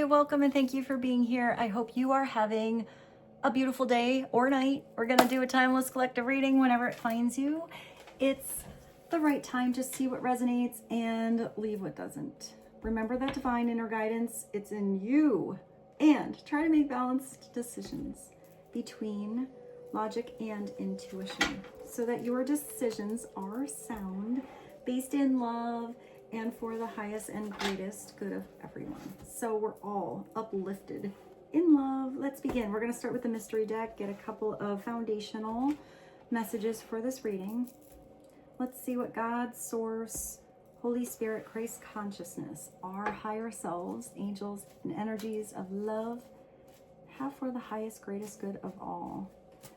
welcome and thank you for being here. I hope you are having a beautiful day or night. We're going to do a timeless collective reading whenever it finds you. It's the right time to see what resonates and leave what doesn't. Remember that divine inner guidance, it's in you. And try to make balanced decisions between logic and intuition so that your decisions are sound, based in love, and for the highest and greatest good of everyone. So we're all uplifted in love. Let's begin. We're going to start with the mystery deck, get a couple of foundational messages for this reading. Let's see what God, Source, Holy Spirit, Christ consciousness, our higher selves, angels, and energies of love have for the highest, greatest good of all.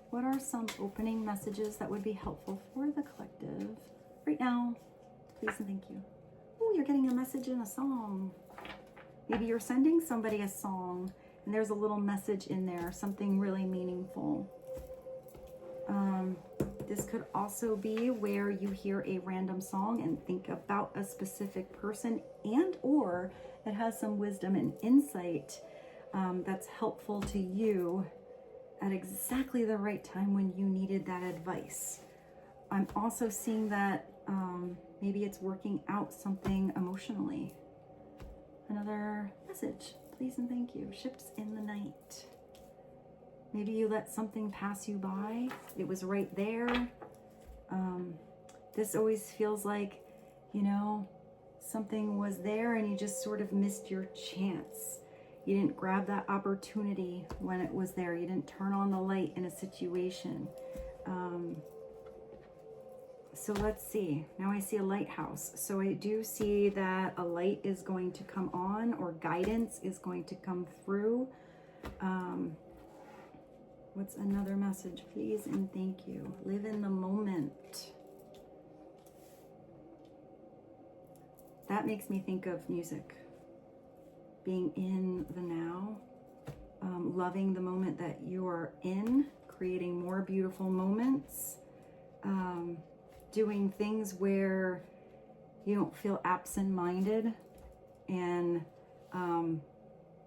What are some opening messages that would be helpful for the collective right now? Please and thank you. Oh, you're getting a message in a song. Maybe you're sending somebody a song and there's a little message in there, something really meaningful. This could also be where you hear a random song and think about a specific person, and or it has some wisdom and insight that's helpful to you at exactly the right time when you needed that advice. I'm also seeing that maybe it's working out something emotionally. Another message, please and thank you. Ships in the night. Maybe you let something pass you by. It was right there. This always feels like, you know, something was there and you just sort of missed your chance. You didn't grab that opportunity when it was there. You didn't turn on the light in a situation. So let's see. Now I see a lighthouse. So I do see that a light is going to come on, or guidance is going to come through. What's another message? Please and thank you. Live in the moment. That makes me think of music. Being in the now. Loving the moment that you are in. Creating more beautiful moments. Doing things where you don't feel absent-minded and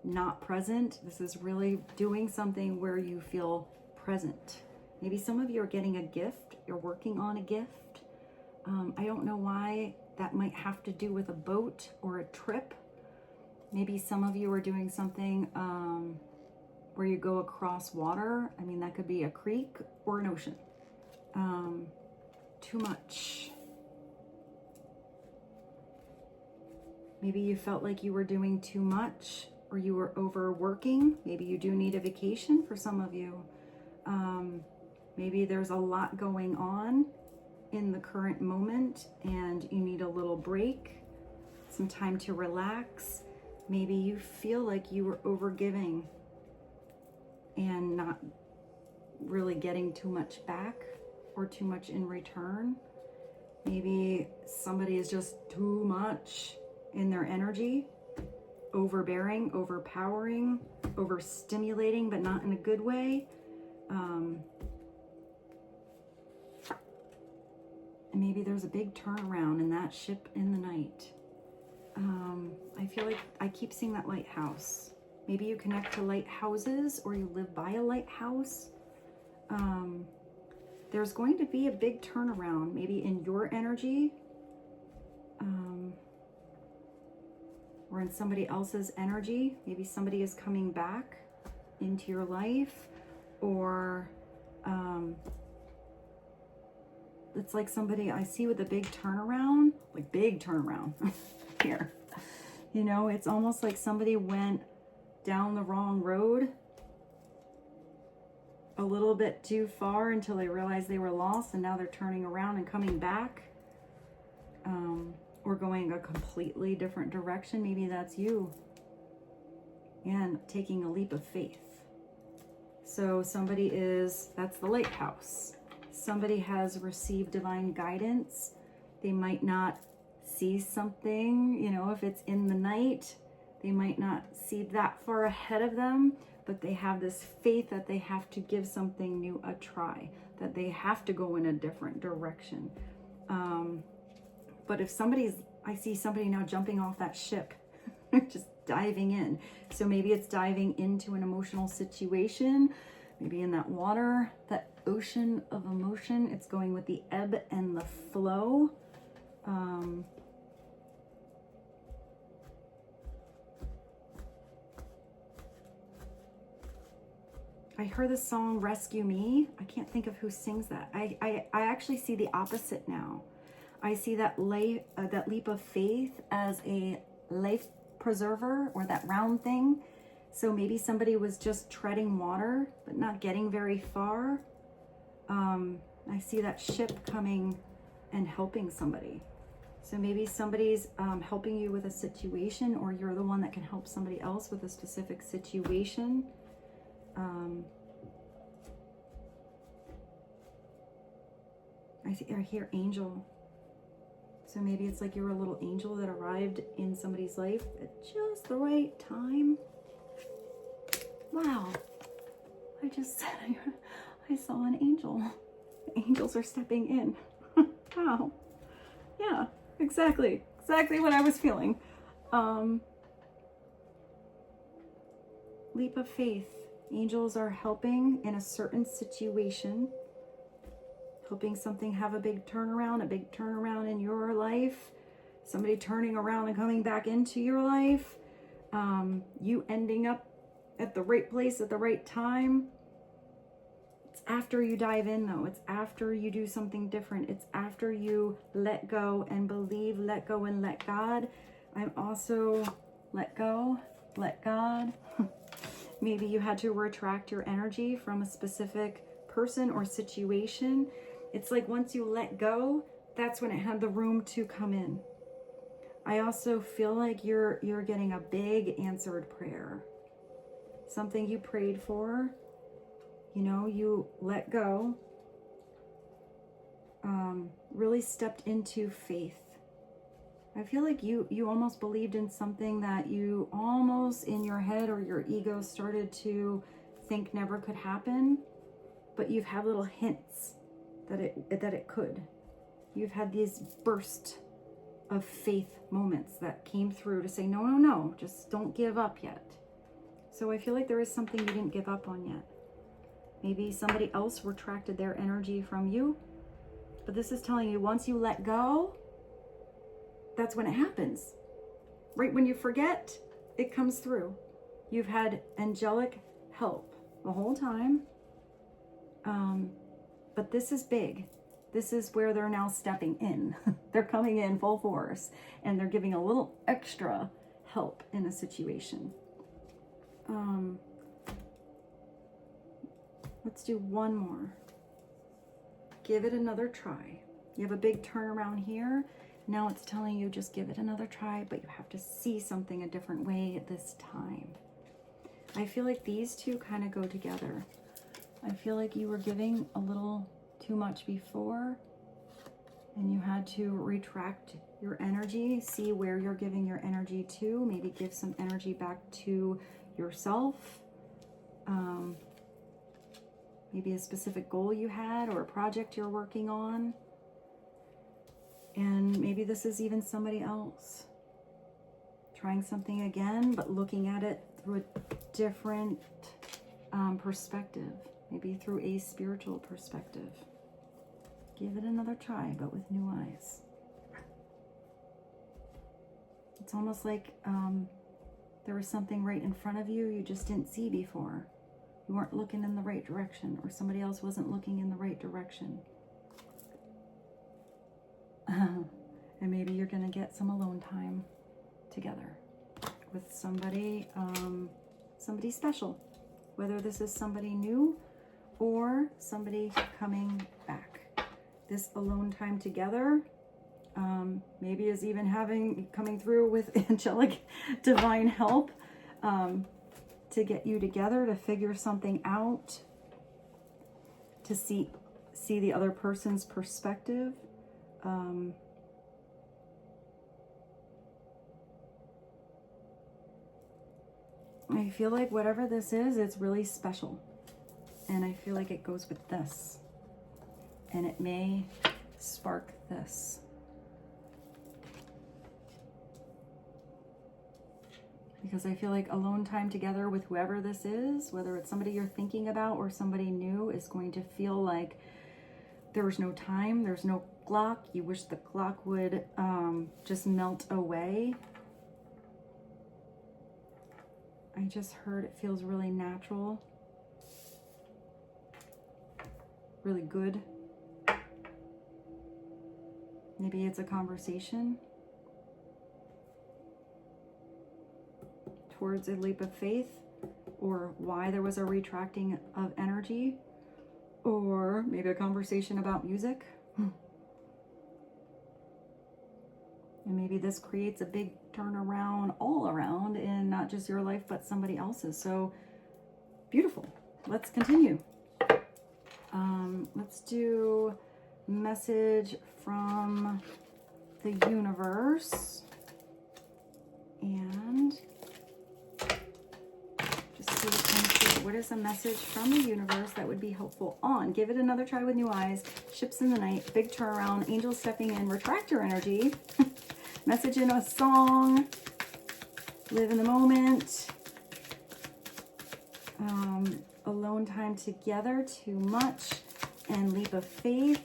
not present. This is really doing something where you feel present. Maybe some of you are getting a gift. You're working on a gift. I don't know why that might have to do with a boat or a trip. Maybe some of you are doing something where you go across water. I mean, that could be a creek or an ocean. Too much. Maybe you felt like you were doing too much, or you were overworking. Maybe you do need a vacation for some of you. Maybe there's a lot going on in the current moment and you need a little break, some time to relax. Maybe you feel like you were overgiving and not really getting too much back or too much in return. Maybe somebody is just too much in their energy, overbearing, overpowering, overstimulating, but not in a good way. And maybe there's a big turnaround in that ship in the night. I feel like I keep seeing that lighthouse. Maybe you connect to lighthouses or you live by a lighthouse. There's going to be a big turnaround, maybe in your energy, or in somebody else's energy. Maybe somebody is coming back into your life, or it's like somebody I see with a big turnaround, like big turnaround here. You know, it's almost like somebody went down the wrong road a little bit too far until they realized they were lost, and now they're turning around and coming back, or going a completely different direction. Maybe that's you, and taking a leap of faith. So somebody is, that's the lighthouse. Somebody has received divine guidance. They might not see something, you know, if it's in the night, they might not see that far ahead of them, but they have this faith that they have to give something new a try, that they have to go in a different direction. But if I see somebody now jumping off that ship, just diving in. So maybe it's diving into an emotional situation, maybe in that water, that ocean of emotion. It's going with the ebb and the flow. I heard the song Rescue Me. I can't think of who sings that. I actually see the opposite now. I see that leap of faith as a life preserver, or that round thing. So maybe somebody was just treading water but not getting very far. I see that ship coming and helping somebody. So maybe somebody's helping you with a situation, or you're the one that can help somebody else with a specific situation. I hear angel. So maybe it's like you're a little angel that arrived in somebody's life at just the right time. Wow. I just said I saw an angel. Angels are stepping in. Wow. Yeah, exactly. Exactly what I was feeling. Leap of faith. Angels are helping in a certain situation, helping something have a big turnaround in your life, somebody turning around and coming back into your life, you ending up at the right place at the right time. It's after you dive in, though. It's after you do something different. It's after you let go and believe, let go and let God. I'm also let go, let God. Maybe you had to retract your energy from a specific person or situation. It's like once you let go, that's when it had the room to come in. I also feel like you're getting a big answered prayer. Something you prayed for, you know, you let go, really stepped into faith. I feel like you almost believed in something that you almost in your head or your ego started to think never could happen, but you've had little hints that it could. You've had these bursts of faith moments that came through to say, no, just don't give up yet. So I feel like there is something you didn't give up on yet. Maybe somebody else retracted their energy from you, but this is telling you once you let go, that's when it happens. Right when you forget, it comes through. You've had angelic help the whole time. But this is big. This is where they're now stepping in. They're coming in full force and they're giving a little extra help in a situation. Let's do one more. Give it another try. You have a big turnaround here. Now it's telling you just give it another try, but you have to see something a different way this time. I feel like these two kind of go together. I feel like you were giving a little too much before and you had to retract your energy, see where you're giving your energy to, maybe give some energy back to yourself. Maybe a specific goal you had or a project you're working on. And maybe this is even somebody else trying something again, but looking at it through a different perspective, maybe through a spiritual perspective. Give it another try, but with new eyes. It's almost like there was something right in front of you just didn't see before. You weren't looking in the right direction, or somebody else wasn't looking in the right direction. And maybe you're going to get some alone time together with somebody, somebody special, whether this is somebody new or somebody coming back. This alone time together maybe is even coming through with angelic divine help to get you together, to figure something out, to see the other person's perspective. I feel like whatever this is, it's really special. And I feel like it goes with this. And it may spark this. because I feel like alone time together with whoever this is, whether it's somebody you're thinking about or somebody new, is going to feel like there was no time, there's no clock. You wish the clock would just melt away. I just heard it feels really natural, really good. Maybe it's a conversation towards a leap of faith, or why there was a retracting of energy, or maybe a conversation about music. And maybe this creates a big turnaround all around in not just your life, but somebody else's. So beautiful. Let's continue. Let's do message from the universe. And just see what is a message from the universe that would be helpful on. Give it another try with new eyes. Ships in the night. Big turnaround. Angels stepping in. Retract your energy. Message in a song. Live in the moment. Alone time together. Too much. And leap of faith.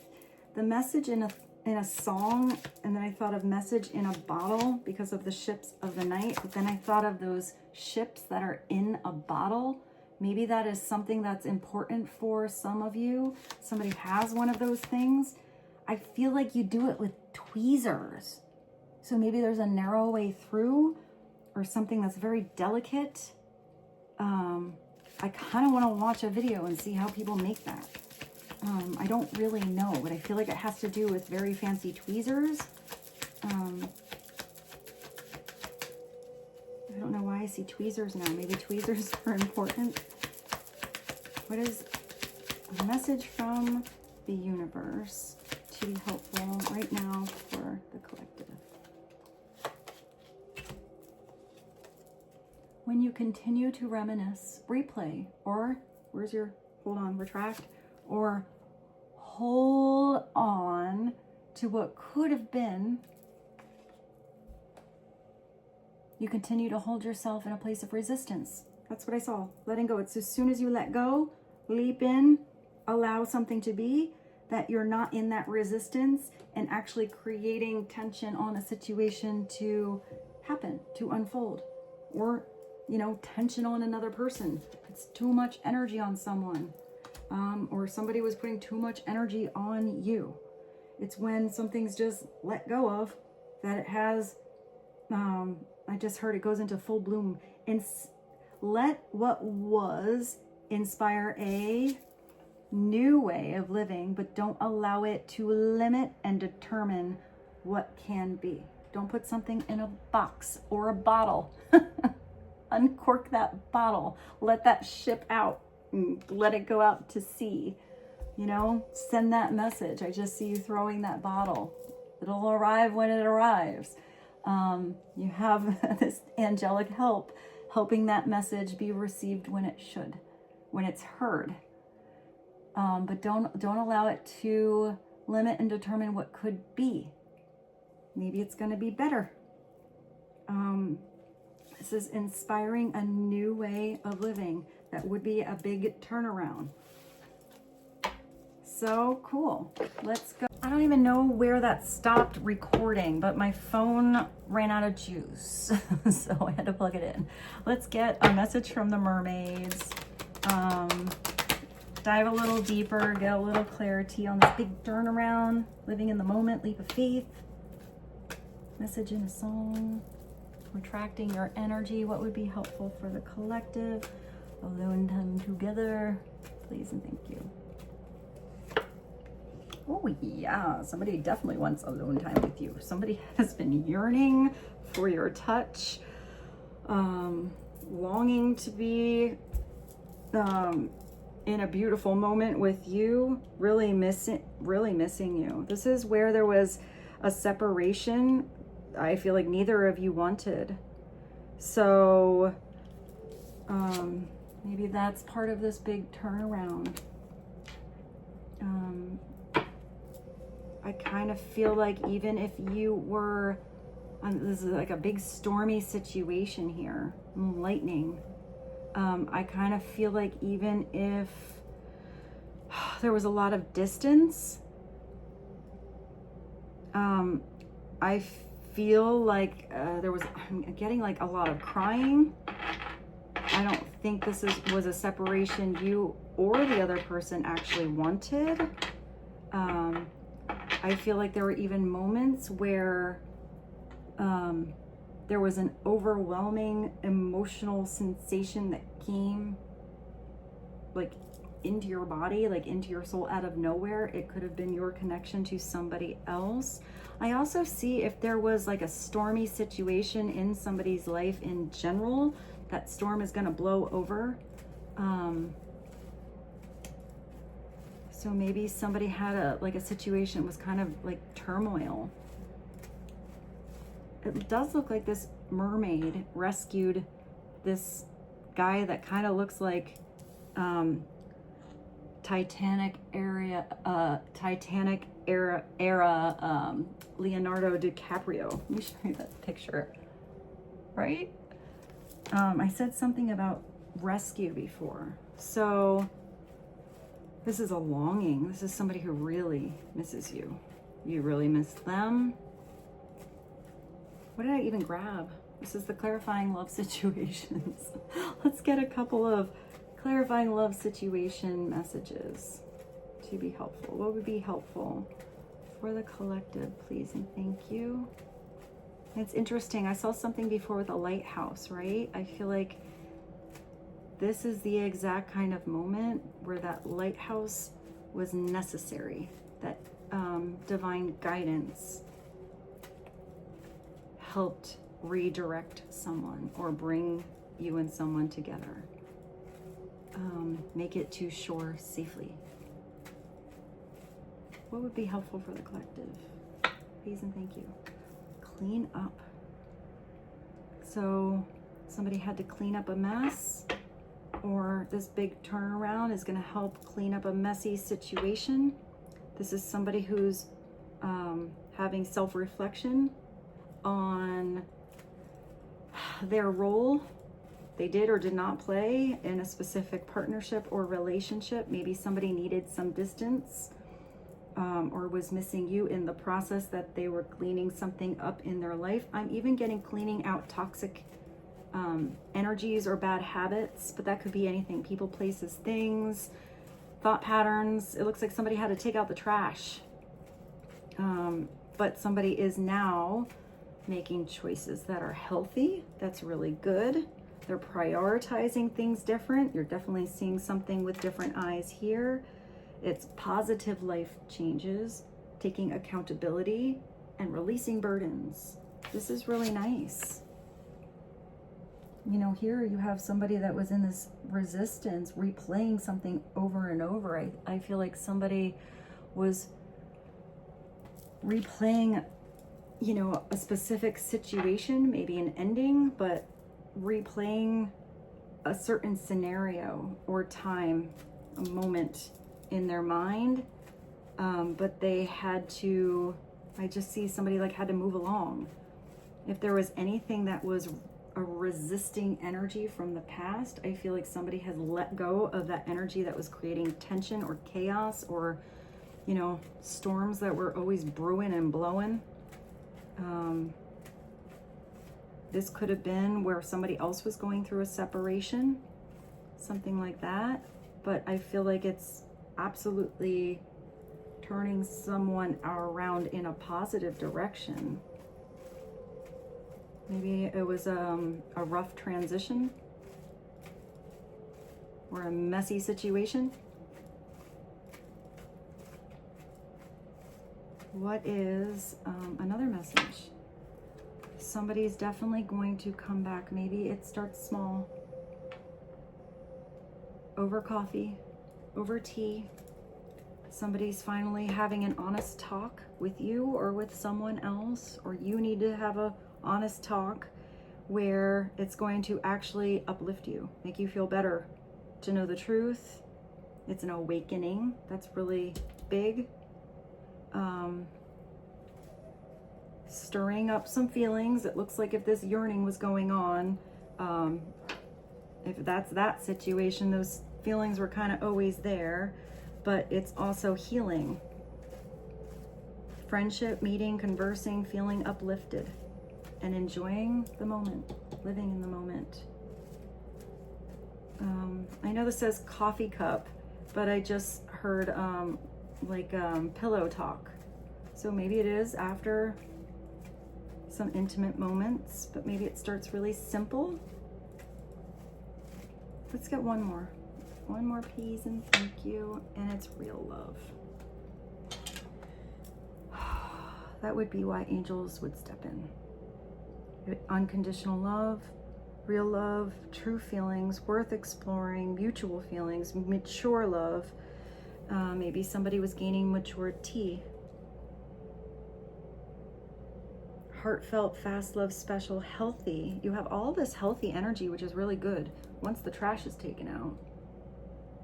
The message in a song, and then I thought of message in a bottle because of the ships of the night. But then I thought of those ships that are in a bottle. Maybe that is something that's important for some of you. Somebody has one of those things. I feel like you do it with tweezers. So maybe there's a narrow way through or something that's very delicate. I kind of want to watch a video and see how people make that. I don't really know, but I feel like it has to do with very fancy tweezers. I don't know why I see tweezers now. Maybe tweezers are important. What is a message from the universe to be helpful right now for the collective? When you continue to reminisce, replay, or where's your, hold on, retract, or hold on to what could have been, you continue to hold yourself in a place of resistance. That's what I saw. Letting go. It's as soon as you let go, leap in, allow something to be, that you're not in that resistance and actually creating tension on a situation to happen, to unfold, or, you know, tension on another person. It's too much energy on someone. Or somebody was putting too much energy on you. It's when something's just let go of that it has, I just heard it goes into full bloom. And let what was inspire a new way of living, but don't allow it to limit and determine what can be. Don't put something in a box or a bottle. Uncork that bottle. Let that ship out. Let it go out to sea. You know, send that message. I just see you throwing that bottle. It'll arrive when it arrives. You have this angelic help helping that message be received when it should, when it's heard. But don't allow it to limit and determine what could be. Maybe it's going to be better. This is inspiring a new way of living. That would be a big turnaround. So cool. Let's go. I don't even know where that stopped recording, but my phone ran out of juice. So I had to plug it in. Let's get a message from the mermaids. Dive a little deeper, get a little clarity on this big turnaround. Living in the moment, leap of faith. Message in a song. Retracting your energy. What would be helpful for the collective? Alone time together, please and thank you. Oh yeah, somebody definitely wants alone time with you. Somebody has been yearning for your touch, longing to be in a beautiful moment with you, really missing you. This is where there was a separation. I feel like neither of you wanted. So maybe that's part of this big turnaround. I kind of feel like even if you were This is like a big stormy situation here. Lightning. I kind of feel like even if there was a lot of distance, I feel like I'm getting like a lot of crying. I don't think this was a separation you or the other person actually wanted. I feel like there were even moments where there was an overwhelming emotional sensation that came like into your body, like into your soul out of nowhere. It could have been your connection to somebody else. I also see if there was like a stormy situation in somebody's life in general, that storm is going to blow over. So maybe somebody had a situation was kind of like turmoil. It does look like this mermaid rescued this guy that kind of looks like Titanic era Leonardo DiCaprio. Let me show you that picture. Right? I said something about rescue before. So this is a longing. This is somebody who really misses you. You really miss them. What did I even grab? This is the clarifying love situations. Let's get a couple of clarifying love situation messages to be helpful. What would be helpful for the collective, please and thank you. It's interesting. I saw something before with a lighthouse, right? I feel like this is the exact kind of moment where that lighthouse was necessary. That divine guidance helped redirect someone or bring you and someone together. Make it to shore safely. What would be helpful for the collective? Please and thank you. Clean up. So somebody had to clean up a mess, or this big turnaround is going to help clean up a messy situation. This is somebody who's having self-reflection on their role they did or did not play in a specific partnership or relationship. Maybe somebody needed some distance or was missing you in the process that they were cleaning something up in their life. I'm even getting cleaning out toxic energies or bad habits, but that could be anything. People, places, things, thought patterns. It looks like somebody had to take out the trash. But somebody is now making choices that are healthy. That's really good. They're prioritizing things different. You're definitely seeing something with different eyes here. It's positive life changes, taking accountability and releasing burdens. This is really nice. You know, here you have somebody that was in this resistance, replaying something over and over. I feel like somebody was replaying, you know, a specific situation, maybe an ending, but replaying a certain scenario or time, a moment in their mind. But they had to, I just see somebody like had to move along. If there was anything that was a resisting energy from the past, I feel like somebody has let go of that energy that was creating tension or chaos or, you know, storms that were always brewing and blowing. This could have been where somebody else was going through a separation, something like that. But I feel like it's absolutely turning someone around in a positive direction. Maybe it was a rough transition or a messy situation. What is another message? Somebody's definitely going to come back. Maybe it starts small. Over coffee, over tea. Somebody's finally having an honest talk with you or with someone else, or you need to have a honest talk where it's going to actually uplift you, make you feel better, to know the truth. It's an awakening. That's really big. stirring up some feelings. It looks like if this yearning was going on, if that's that situation, those feelings were kind of always there, but it's also healing. Friendship, meeting, conversing, feeling uplifted, and enjoying the moment, living in the moment. I know this says coffee cup, but I just heard pillow talk. So maybe it is after some intimate moments, but maybe it starts really simple. Let's get one more. One more please and thank you, and it's real love. That would be why angels would step in. Unconditional love, real love, true feelings, worth exploring, mutual feelings, mature love. Maybe somebody was gaining maturity. Heartfelt, fast love, special, healthy. You have all this healthy energy, which is really good once the trash is taken out,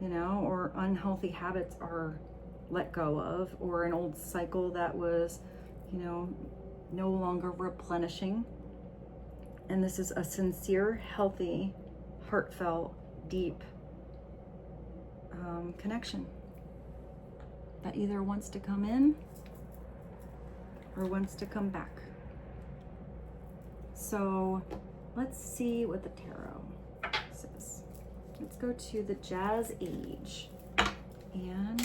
you know, or unhealthy habits are let go of, or an old cycle that was, you know, no longer replenishing. And this is a sincere, healthy, heartfelt, deep connection that either wants to come in or wants to come back. So let's see what the tarot says. Let's go to the Jazz Age and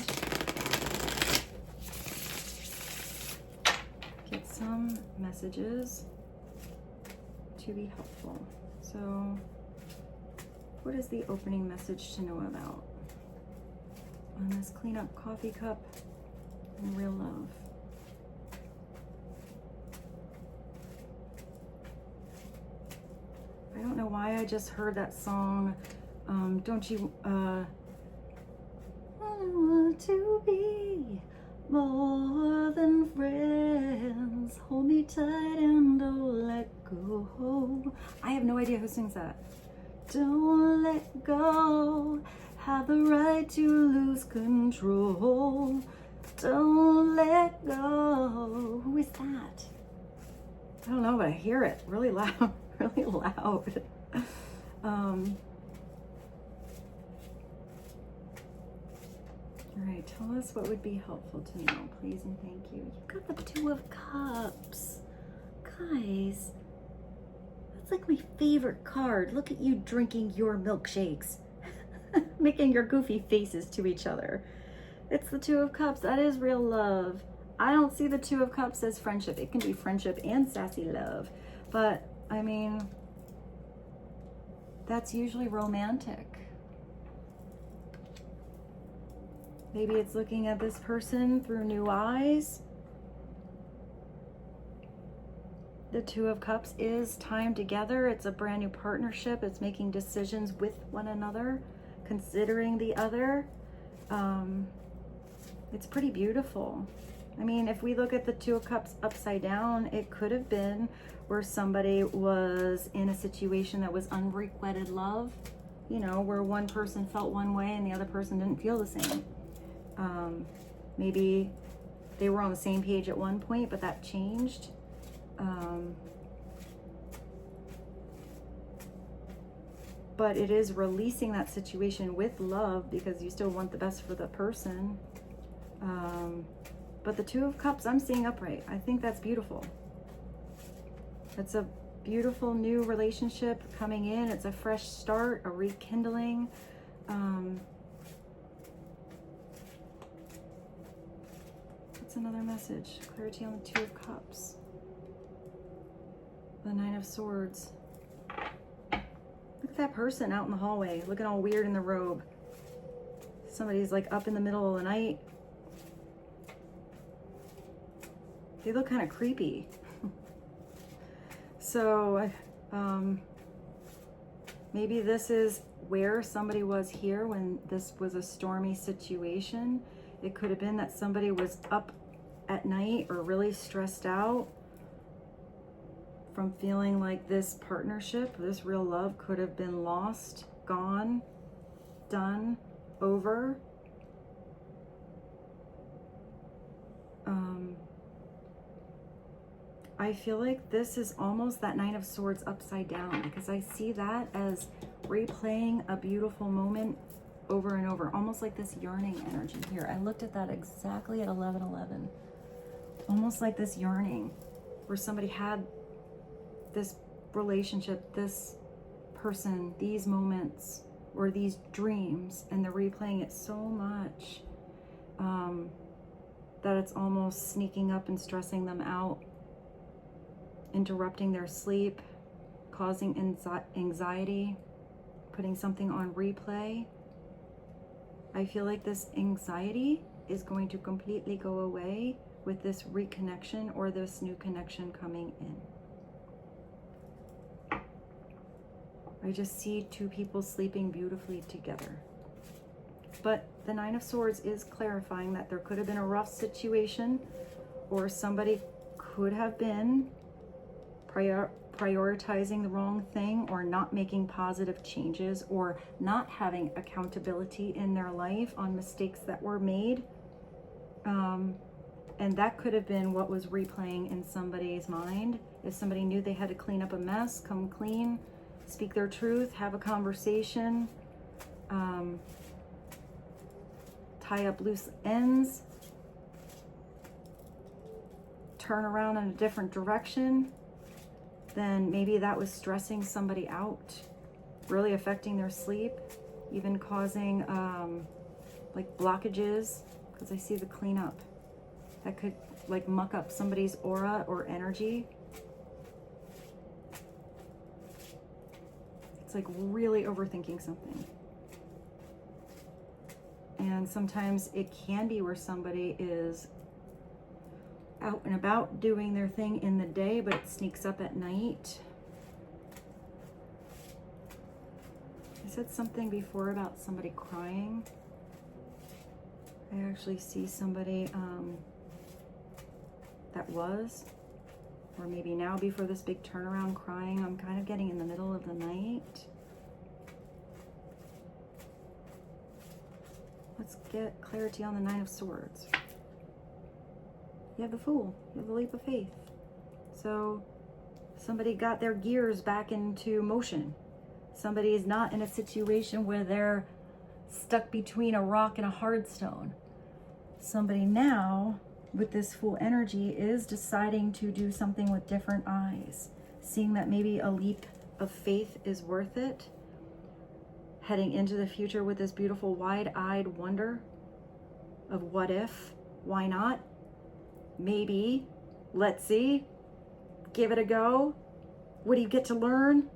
get some messages to be helpful. So what is the opening message to know about on this clean up coffee cup and real love? I don't know why I just heard that song. Don't you I want to be more than friends. Hold me tight and don't let go. I have no idea who sings that. Don't let go. Have the right to lose control. Don't let go. Who is that? I don't know, but I hear it really loud, really loud. All right, tell us what would be helpful to know, please and thank you. You got the Two of Cups. Guys, that's like my favorite card. Look at you drinking your milkshakes, making your goofy faces to each other. It's the Two of Cups. That is real love. I don't see the Two of Cups as friendship. It can be friendship and sassy love, but I mean, that's usually romantic. Maybe it's looking at this person through new eyes. The Two of Cups is time together. It's a brand new partnership. It's making decisions with one another, considering the other. It's pretty beautiful. I mean, if we look at the Two of Cups upside down, it could have been where somebody was in a situation that was unrequited love, you know, where one person felt one way and the other person didn't feel the same. Maybe they were on the same page at one point, but that changed. But it is releasing that situation with love because you still want the best for the person. But the Two of Cups, I'm seeing upright. I think that's beautiful. It's a beautiful new relationship coming in. It's a fresh start, a rekindling. What's another message? Clarity on the Two of Cups. The Nine of Swords. Look at that person out in the hallway, looking all weird in the robe. Somebody's like up in the middle of the night. They look kind of creepy. So maybe this is where somebody was here when this was a stormy situation. It could have been that somebody was up at night or really stressed out from feeling like this partnership, this real love could have been lost, gone, done, over. I feel like this is almost that Nine of Swords upside down, because I see that as replaying a beautiful moment over and over, almost like this yearning energy here. I looked at that exactly at 11:11. Almost like this yearning, where somebody had this relationship, this person, these moments, or these dreams, and they're replaying it so much that it's almost sneaking up and stressing them out, interrupting their sleep, causing anxiety, putting something on replay. I feel like this anxiety is going to completely go away with this reconnection or this new connection coming in. I just see two people sleeping beautifully together. But the Nine of Swords is clarifying that there could have been a rough situation, or somebody could have been prioritizing the wrong thing, or not making positive changes, or not having accountability in their life on mistakes that were made. And that could have been what was replaying in somebody's mind. If somebody knew they had to clean up a mess, come clean, speak their truth, have a conversation, tie up loose ends, turn around in a different direction, then maybe that was stressing somebody out, really affecting their sleep, even causing like blockages, because I see the cleanup. That could like muck up somebody's aura or energy. It's like really overthinking something. And sometimes it can be where somebody is out and about doing their thing in the day, but it sneaks up at night. I said something before about somebody crying. I actually see somebody that was, or maybe now before this big turnaround, crying. I'm kind of getting in the middle of the night. Let's get clarity on the Nine of Swords. You have the Fool, you have the leap of faith. So somebody got their gears back into motion. Somebody is not in a situation where they're stuck between a rock and a hard stone. Somebody now, with this Fool energy, is deciding to do something with different eyes, seeing that maybe a leap of faith is worth it, heading into the future with this beautiful wide-eyed wonder of what if, why not, maybe, let's see, give it a go, what do you get to learn?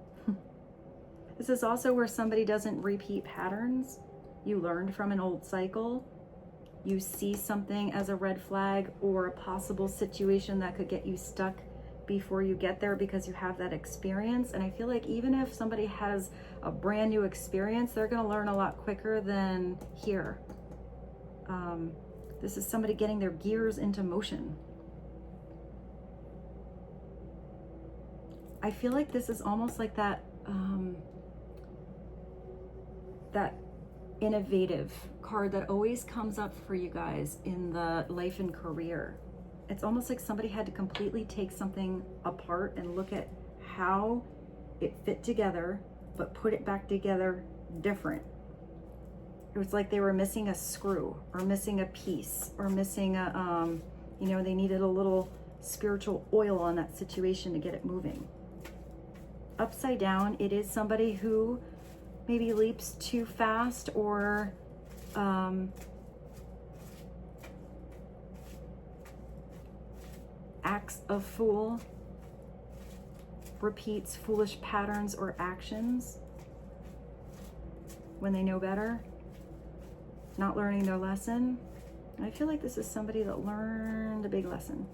This is also where somebody doesn't repeat patterns. You learned from an old cycle. You see something as a red flag or a possible situation that could get you stuck before you get there, because you have that experience. And I feel like even if somebody has a brand new experience, they're going to learn a lot quicker than here. This is somebody getting their gears into motion. I feel like this is almost like that that innovative card that always comes up for you guys in the life and career. It's almost like somebody had to completely take something apart and look at how it fit together, but put it back together different. It was like they were missing a screw, or missing a piece, or missing a, you know, they needed a little spiritual oil on that situation to get it moving. Upside down, it is somebody who maybe leaps too fast, or acts a fool, repeats foolish patterns or actions when they know better, not learning their lesson. And I feel like this is somebody that learned a big lesson.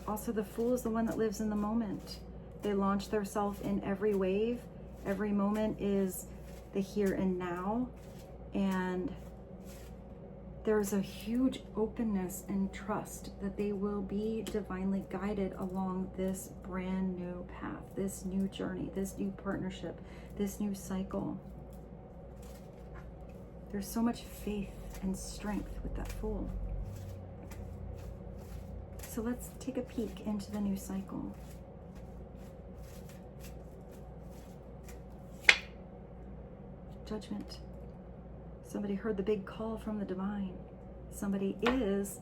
Also, the Fool is the one that lives in the moment. They launch themselves in every wave. Every moment is the here and now. And there's a huge openness and trust that they will be divinely guided along this brand new path, this new journey, this new partnership, this new cycle. There's so much faith and strength with that Fool. So let's take a peek into the new cycle. Judgment. Somebody heard the big call from the divine. Somebody is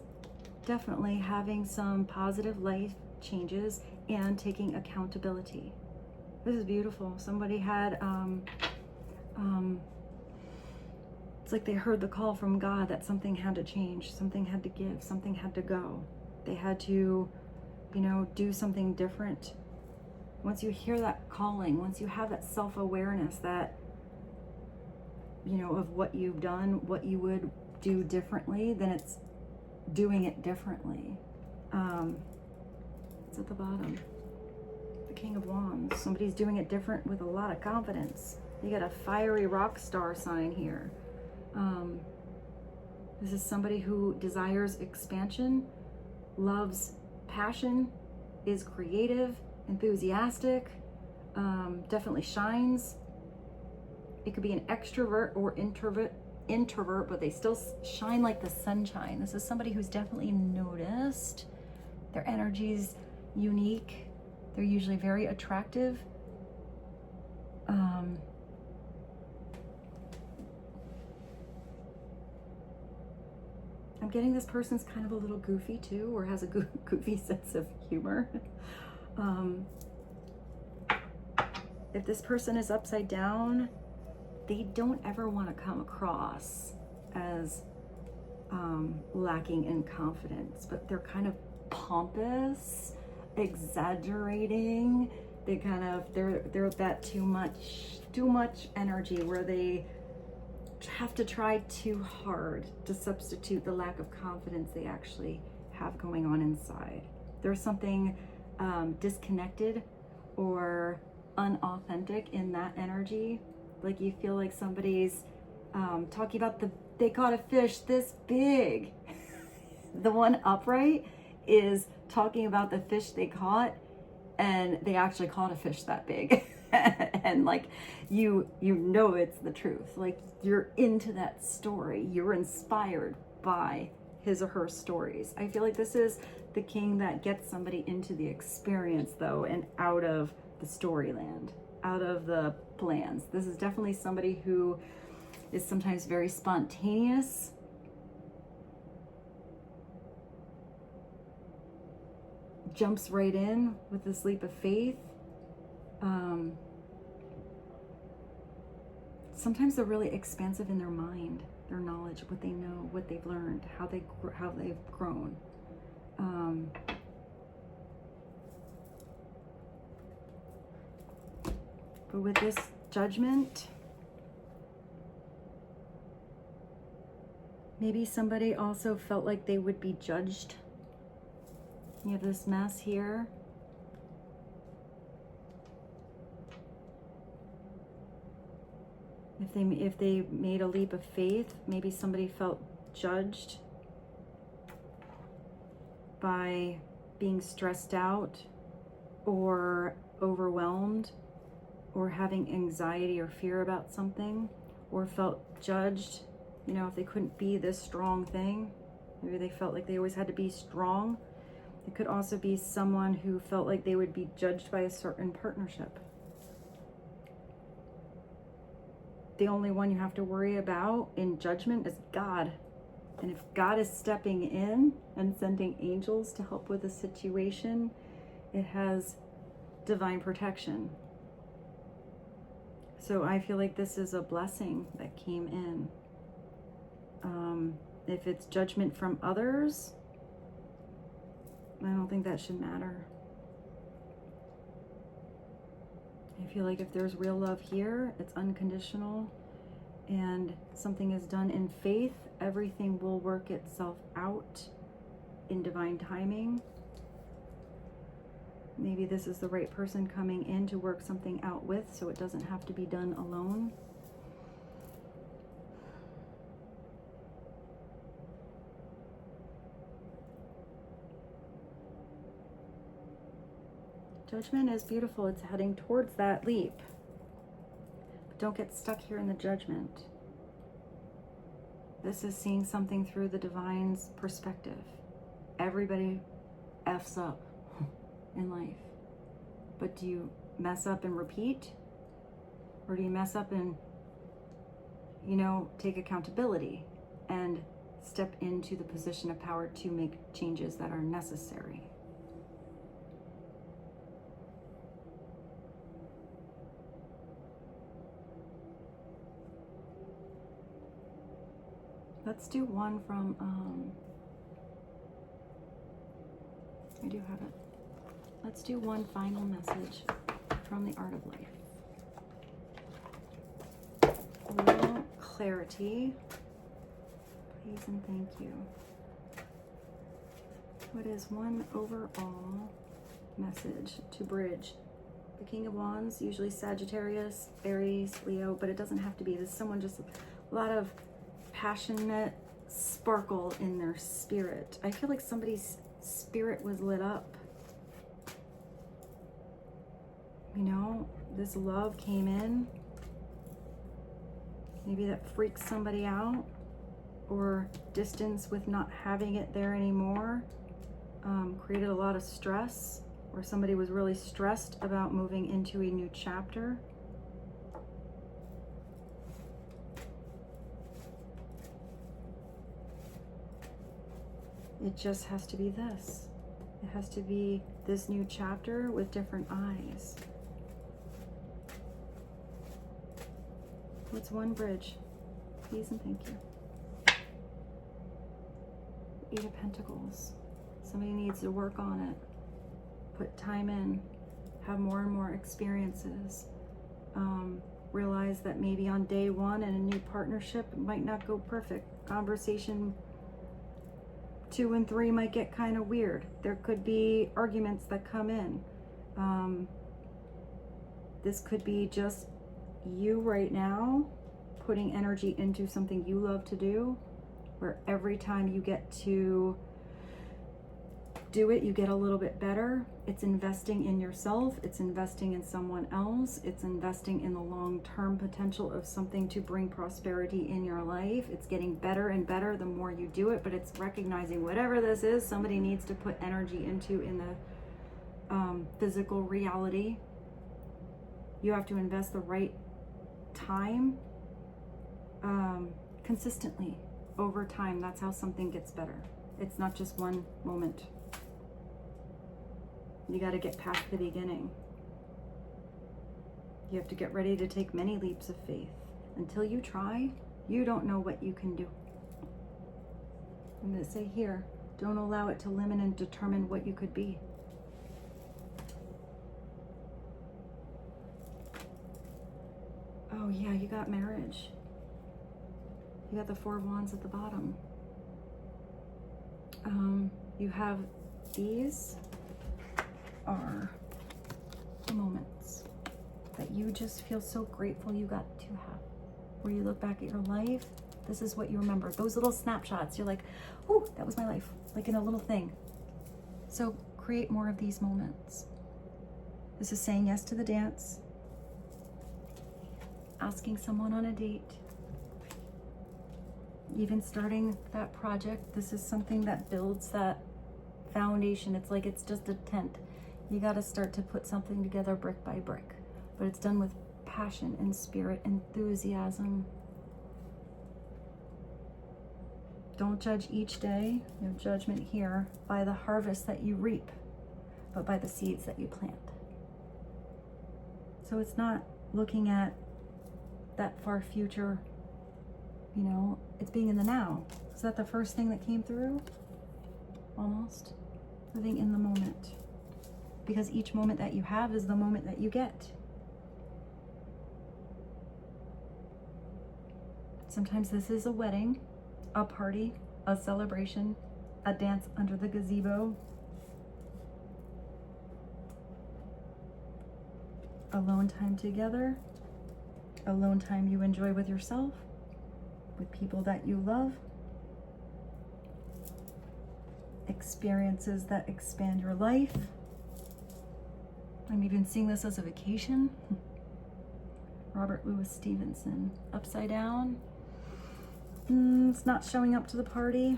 definitely having some positive life changes and taking accountability. This is beautiful. Somebody had, it's like they heard the call from God that something had to change, something had to give, something had to go. They had to, you know, do something different. Once you hear that calling, once you have that self-awareness that, you know, of what you've done, what you would do differently, then it's doing it differently. It's at the bottom. The King of Wands. Somebody's doing it different with a lot of confidence. You got a fiery rock star sign here. This is somebody who desires expansion, loves passion, is creative, enthusiastic, definitely shines. It could be an extrovert or introvert, but they still shine like the sunshine. This is somebody who's definitely noticed. Their energy's unique. They're usually very attractive. I'm getting this person's kind of a little goofy too, or has a goofy sense of humor. If this person is upside down, they don't ever want to come across as lacking in confidence, but they're kind of pompous, exaggerating. They kind of, they're that too much energy where they have to try too hard to substitute the lack of confidence they actually have going on inside. There's something disconnected or unauthentic in that energy. Like you feel like somebody's talking about they caught a fish this big. The one upright is talking about the fish they caught, and they actually caught a fish that big. And like you know it's the truth. Like you're into that story. You're inspired by his or her stories. I feel like this is the king that gets somebody into the experience though, and out of the storyland, out of the plans. This is definitely somebody who is sometimes very spontaneous. Jumps right in with this leap of faith. Sometimes they're really expansive in their mind, their knowledge, what they know, what they've learned, how they've grown. But with this judgment, maybe somebody also felt like they would be judged. You have this mess here. If they made a leap of faith, maybe somebody felt judged by being stressed out or overwhelmed or having anxiety or fear about something, or felt judged, you know, if they couldn't be this strong thing. Maybe they felt like they always had to be strong. It could also be someone who felt like they would be judged by a certain partnership. The only one you have to worry about in judgment is God. And if God is stepping in and sending angels to help with a situation, it has divine protection. So I feel like this is a blessing that came in. If it's judgment from others, I don't think that should matter. I feel like if there's real love here, it's unconditional, and something is done in faith, everything will work itself out in divine timing. Maybe this is the right person coming in to work something out with, so it doesn't have to be done alone. Judgment is beautiful. It's heading towards that leap. But don't get stuck here in the judgment. This is seeing something through the divine's perspective. Everybody F's up in life. But do you mess up and repeat? Or do you mess up and, you know, take accountability and step into the position of power to make changes that are necessary? Let's do one from, I do have it. Let's do one final message from the Art of Life. A little clarity, please and thank you. What is one overall message to bridge? The King of Wands, usually Sagittarius, Aries, Leo, but it doesn't have to be. There's someone just a lot of passionate sparkle in their spirit. I feel like somebody's spirit was lit up. You know, this love came in. Maybe that freaks somebody out, or distance with not having it there anymore created a lot of stress, or somebody was really stressed about moving into a new chapter. It just has to be this. It has to be this new chapter with different eyes. What's one bridge? Please and thank you. Eight of Pentacles. Somebody needs to work on it. Put time in. Have more and more experiences. Realize that maybe on day one in a new partnership, it might not go perfect. Conversation 2 and 3 might get kind of weird. There could be arguments that come in. This could be just you right now putting energy into something you love to do, where every time you get to do it, you get a little bit better. It's investing in yourself. It's investing in someone else. It's investing in the long-term potential of something to bring prosperity in your life. It's getting better and better the more you do it, but it's recognizing whatever this is, somebody needs to put energy into in the physical reality. You have to invest the right time consistently over time. That's how something gets better. It's not just one moment. You got to get past the beginning. You have to get ready to take many leaps of faith. Until you try, you don't know what you can do. I'm going to say here, don't allow it to limit and determine what you could be. Oh yeah, you got marriage. You got the 4 of Wands at the bottom. You have these are the moments that you just feel so grateful you got to have. Where you look back at your life, this is what you remember. Those little snapshots, you're like, oh, that was my life, like in a little thing. So create more of these moments. This is saying yes to the dance, asking someone on a date, even starting that project. This is something that builds that foundation. It's like it's just a tent. You got to start to put something together brick by brick, but it's done with passion and spirit, enthusiasm. Don't judge each day, no judgment here, by the harvest that you reap, but by the seeds that you plant. So it's not looking at that far future, you know, it's being in the now. Is that the first thing that came through? Almost. Living in the moment. Because each moment that you have is the moment that you get. Sometimes this is a wedding, a party, a celebration, a dance under the gazebo, alone time together, alone time you enjoy with yourself, with people that you love, experiences that expand your life. I'm even seeing this as a vacation. Robert Louis Stevenson. Upside down. It's not showing up to the party.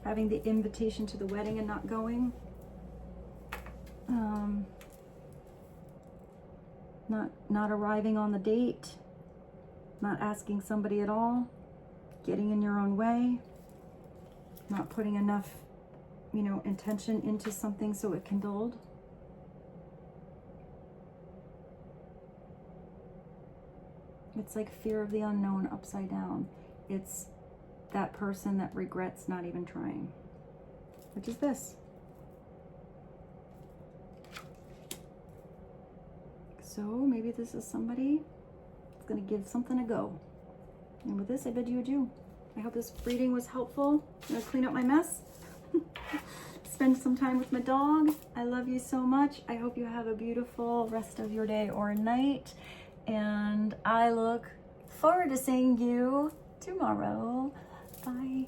having the invitation to the wedding and not going. Not arriving on the date, not asking somebody at all, getting in your own way, not putting enough, you know, intention into something so it can build. It's like fear of the unknown upside down. It's that person that regrets not even trying, which is this. So maybe this is somebody that's going to give something a go. And with this, I bid you adieu. I hope this reading was helpful. I'm going to clean up my mess. Spend some time with my dog. I love you so much. I hope you have a beautiful rest of your day or night. And I look forward to seeing you tomorrow. Bye.